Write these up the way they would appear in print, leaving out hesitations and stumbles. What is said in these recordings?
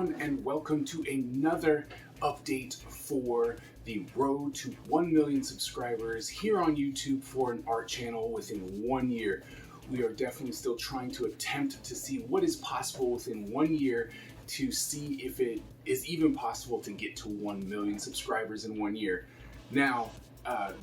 everyone, and welcome to another update for the road to 1 million subscribers here on YouTube for an art channel within 1 year. We are definitely still trying to attempt to see what is possible within 1 year to see if it is even possible to get to 1 million subscribers in 1 year. Now,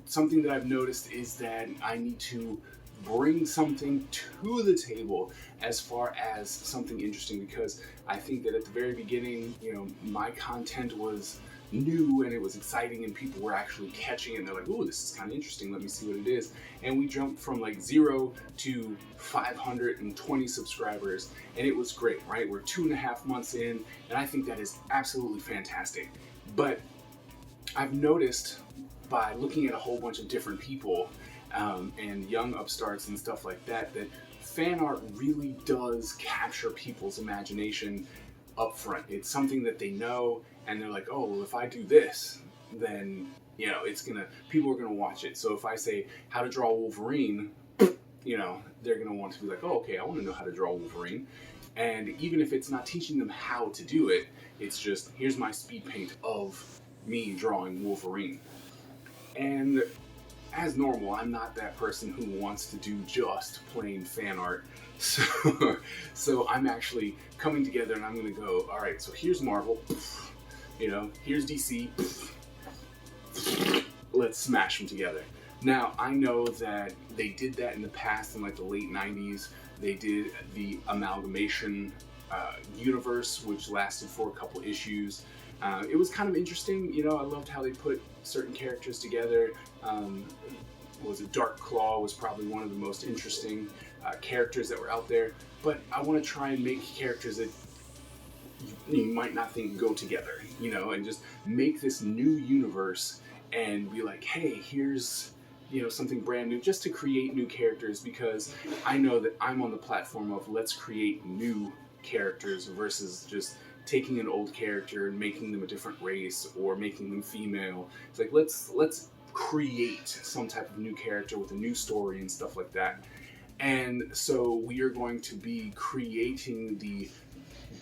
something that I've noticed is that I need to bring something to the table as far as something interesting, because I think that at the very beginning, my content was new and it was exciting and people were actually catching it and they're like, "Ooh, this is kind of interesting, let me see what it is." And we jumped from like 0 to 520 subscribers and it was great, right? We're 2.5 months in and I think that is absolutely fantastic. But I've noticed by looking at a whole bunch of different people and young upstarts and stuff like that, that fan art really does capture people's imagination up front. It's something that they know and they're like, "Oh, well, if I do this, then people are gonna watch it." So if I say how to draw Wolverine, they're gonna want to be like, "Oh, okay, I want to know how to draw Wolverine." And even if it's not teaching them how to do it, it's just, here's my speed paint of me drawing Wolverine. And as normal, I'm not that person who wants to do just plain fan art. So I'm actually coming together and I'm going to go, all right, so here's Marvel, here's DC, let's smash them together. Now, I know that they did that in the past in like the late 90s. They did the amalgamation universe, which lasted for a couple issues. It was kind of interesting, I loved how they put certain characters together. Dark Claw was probably one of the most interesting characters that were out there. But I want to try and make characters that you might not think go together, and just make this new universe and be like, hey, here's something brand new, just to create new characters, because I know that I'm on the platform of let's create new characters versus just taking an old character and making them a different race or making them female. It's like, let's create some type of new character with a new story and stuff like that. And so we are going to be creating the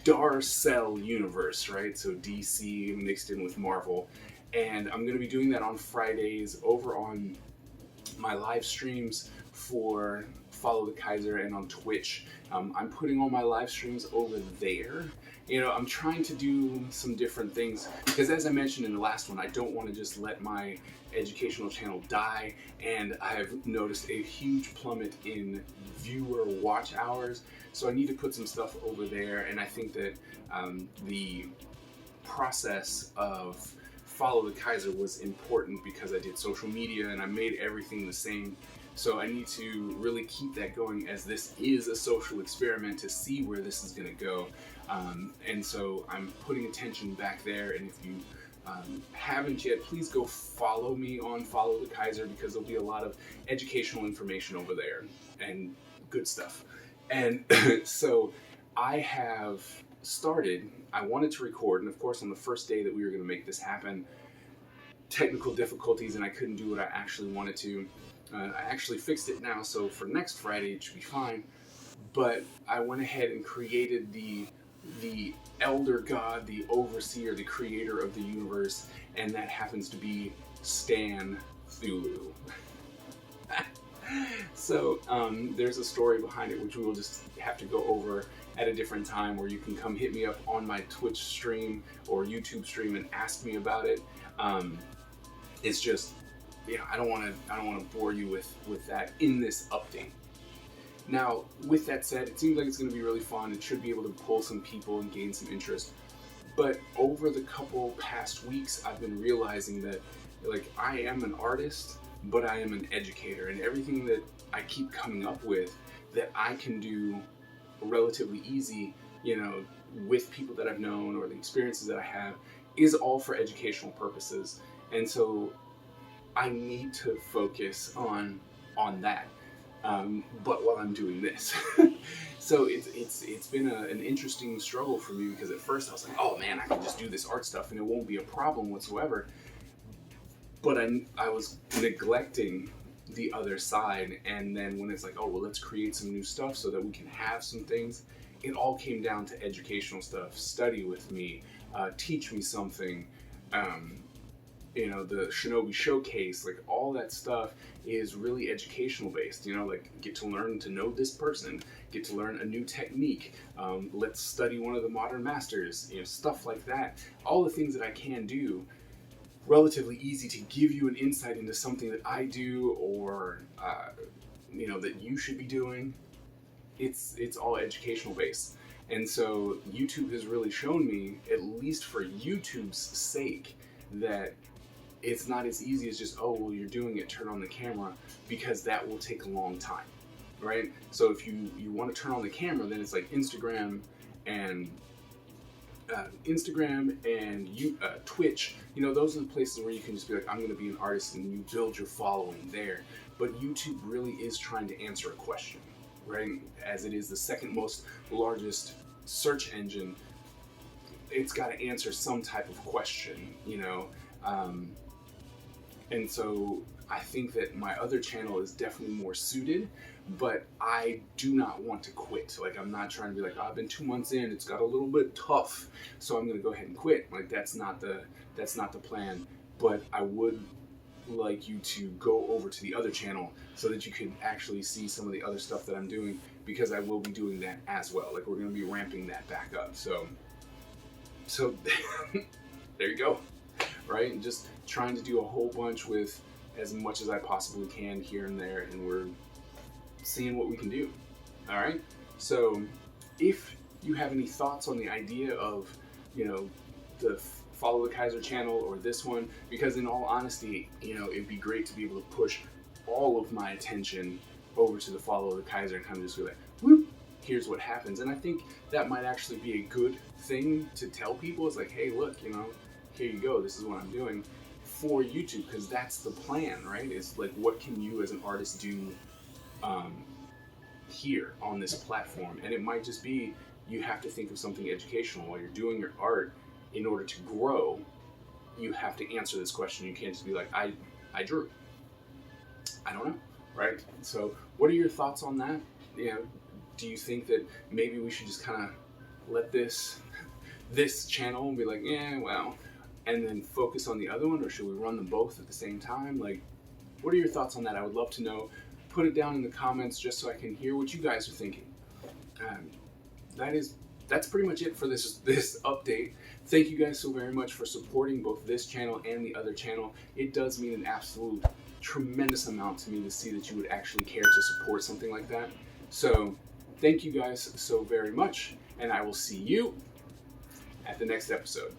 Darcel universe, right? So DC mixed in with Marvel. And I'm going to be doing that on Fridays over on my live streams for Follow the Kaiser and on Twitch. I'm putting all my live streams over there. I'm trying to do some different things because, as I mentioned in the last one, I don't want to just let my educational channel die, and I've noticed a huge plummet in viewer watch hours, so I need to put some stuff over there. And I think that the process of Follow the Kaiser was important because I did social media and I made everything the same. So I need to really keep that going, as this is a social experiment to see where this is going to go. And so I'm putting attention back there. And if you haven't yet, please go follow me on Follow the Kaiser, because there'll be a lot of educational information over there and good stuff. And so I have started, I wanted to record, and of course on the first day that we were going to make this happen, technical difficulties and I couldn't do what I actually wanted to. I actually fixed it now, so for next Friday it should be fine. But I went ahead and created the elder god, the overseer, the creator of the universe, and that happens to be Stan Thulu. So there's a story behind it, which we will just have to go over at a different time, where you can come hit me up on my Twitch stream or YouTube stream and ask me about it. It's just, I don't want to bore you with that in this update. Now, with that said, it seems like it's going to be really fun. It should be able to pull some people and gain some interest. But over the couple past weeks, I've been realizing that, I am an artist, but I am an educator, and everything that I keep coming up with that I can do relatively easy, with people that I've known or the experiences that I have, is all for educational purposes. And so I need to focus on that, but while I'm doing this. So it's been an interesting struggle for me, because at first I was like, oh man, I can just do this art stuff and it won't be a problem whatsoever. But I was neglecting the other side, and then when it's like, oh well, let's create some new stuff so that we can have some things, it all came down to educational stuff. Study with me, teach me something. The Shinobi Showcase, like all that stuff is really educational based. Like get to learn to know this person, get to learn a new technique. Let's study one of the modern masters. Stuff like that. All the things that I can do, relatively easy to give you an insight into something that I do or that you should be doing. It's all educational based. And so YouTube has really shown me, at least for YouTube's sake, that it's not as easy as just, oh, well, you're doing it, turn on the camera, because that will take a long time, right? So if you want to turn on the camera, then it's like Instagram and Twitch. Those are the places where you can just be like, I'm going to be an artist, and you build your following there. But YouTube really is trying to answer a question, right? As it is the second most largest search engine, it's got to answer some type of question, and so I think that my other channel is definitely more suited, but I do not want to quit. Like, I'm not trying to be like, oh, I've been 2 months in, it's got a little bit tough, so I'm gonna go ahead and quit. Like, that's not the plan. But I would like you to go over to the other channel so that you can actually see some of the other stuff that I'm doing, because I will be doing that as well. Like, we're gonna be ramping that back up. So there you go. Right? And just trying to do a whole bunch with as much as I possibly can here and there, and we're seeing what we can do. All right? So if you have any thoughts on the idea of, the Follow the Kaiser channel or this one, because in all honesty, it'd be great to be able to push all of my attention over to the Follow the Kaiser and kind of just be like, whoop, here's what happens. And I think that might actually be a good thing to tell people. It's like, hey, look, here you go, this is what I'm doing for YouTube, because that's the plan, right? It's like, what can you as an artist do here on this platform? And it might just be, you have to think of something educational while you're doing your art. In order to grow, you have to answer this question. You can't just be like, I drew. I don't know, right? So what are your thoughts on that? Do you think that maybe we should just kind of let this channel be like, well, and then focus on the other one, or should we run them both at the same time? Like, what are your thoughts on that? I would love to know. Put it down in the comments just so I can hear what you guys are thinking. That's pretty much it for this update. Thank you guys so very much for supporting both this channel and the other channel. It does mean an absolute tremendous amount to me to see that you would actually care to support something like that. So thank you guys so very much, and I will see you at the next episode.